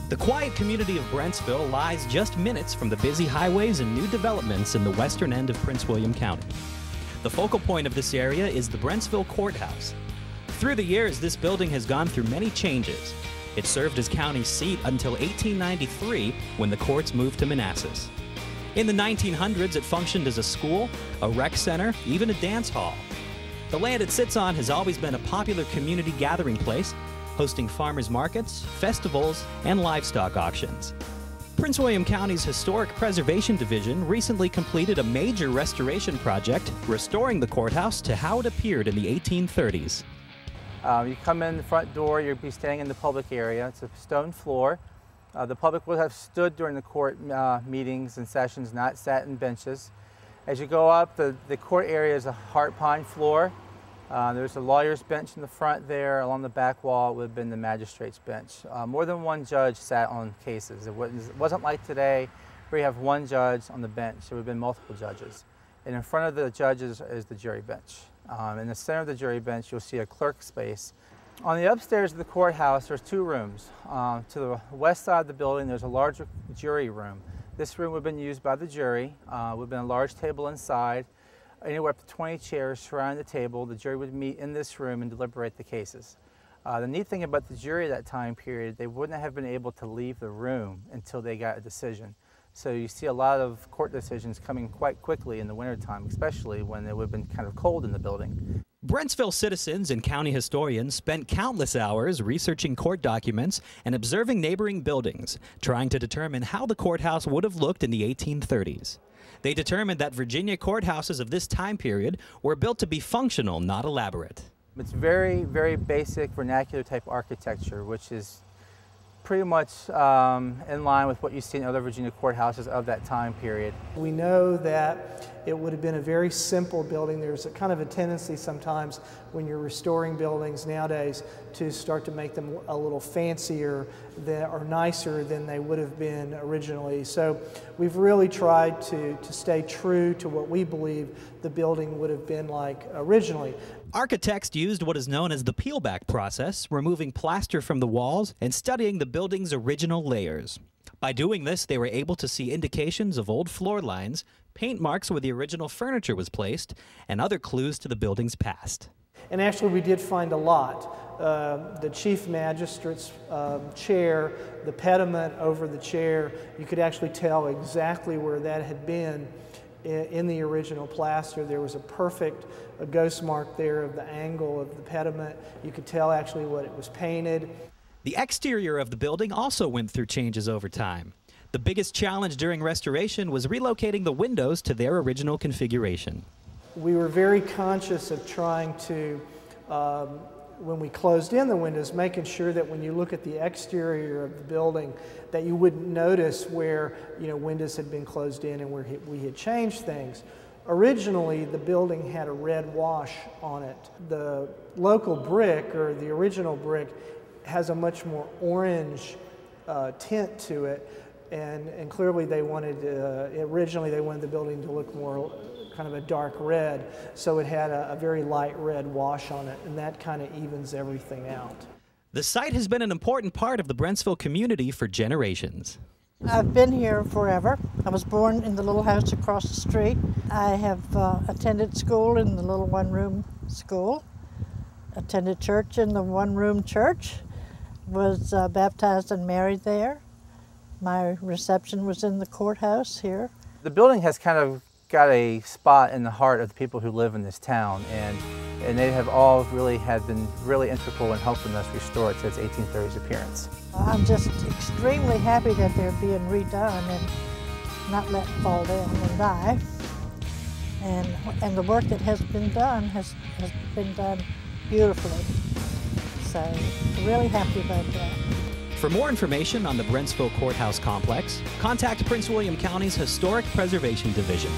The quiet community of Brentsville lies just minutes from the busy highways and new developments in the western end of Prince William County. The focal point of this area is the Brentsville Courthouse. Through the years, this building has gone through many changes. It served as county seat until 1893, when the courts moved to Manassas. In the 1900s, it functioned as a school, a rec center, even a dance hall. The land it sits on has always been a popular community gathering place, hosting farmers markets, festivals, and livestock auctions. Prince William County's Historic Preservation Division recently completed a major restoration project, restoring the courthouse to how it appeared in the 1830s. You come in the front door, you'll be staying in the public area. It's a stone floor. The public will have stood during the court meetings and sessions, not sat in benches. As you go up, the court area is a heart pine floor. There's a lawyer's bench in the front there. Along the back wall would have been the magistrate's bench. More than one judge sat on cases. It wasn't like today where you have one judge on the bench. There would have been multiple judges. And in front of the judges is the jury bench. In the center of the jury bench, you'll see a clerk space. On the upstairs of the courthouse, there's two rooms. To the west side of the building, there's a larger jury room. This room would have been used by the jury. Would have been a large table inside. Anywhere up to 20 chairs surrounding the table. The jury would meet in this room and deliberate the cases. The neat thing about the jury at that time period, they wouldn't have been able to leave the room until they got a decision. So you see a lot of court decisions coming quite quickly in the wintertime, especially when it would have been kind of cold in the building. Brentsville citizens and county historians spent countless hours researching court documents and observing neighboring buildings, trying to determine how the courthouse would have looked in the 1830s. They determined that Virginia courthouses of this time period were built to be functional, not elaborate. It's very, very basic vernacular type architecture, which is pretty much in line with what you see in other Virginia courthouses of that time period. We know that it would have been a very simple building. There's a kind of a tendency sometimes when you're restoring buildings nowadays to start to make them a little fancier or nicer than they would have been originally. So we've really tried to stay true to what we believe the building would have been like originally. Architects used what is known as the peel-back process, removing plaster from the walls and studying the building's original layers. By doing this, they were able to see indications of old floor lines, paint marks where the original furniture was placed, and other clues to the building's past. And actually we did find a lot. The chief magistrate's chair, the pediment over the chair, you could actually tell exactly where that had been in the original plaster. There was a perfect ghost mark there of the angle of the pediment. You could tell actually what it was painted. The exterior of the building also went through changes over time. The biggest challenge during restoration was relocating the windows to their original configuration. We were very conscious of trying to, when we closed in the windows, making sure that when you look at the exterior of the building, that you wouldn't notice where windows had been closed in and where we had changed things. Originally, the building had a red wash on it. The local brick, or the original brick, has a much more orange tint to it, and clearly they wanted, originally they wanted the building to look more kind of a dark red, so it had a very light red wash on it, and that kind of evens everything out. The site has been an important part of the Brentsville community for generations. I've been here forever. I was born in the little house across the street. I have attended school in the little one-room school, attended church in the one-room church, was baptized and married there. My reception was in the courthouse here. The building has kind of got a spot in the heart of the people who live in this town, and they have all been really integral in helping us restore it to its 1830s appearance. I'm just extremely happy that they're being redone and not let fall down and die. And the work that has been done has been done beautifully. So really happy about that. For more information on the Brentsville Courthouse complex, contact Prince William County's Historic Preservation Division.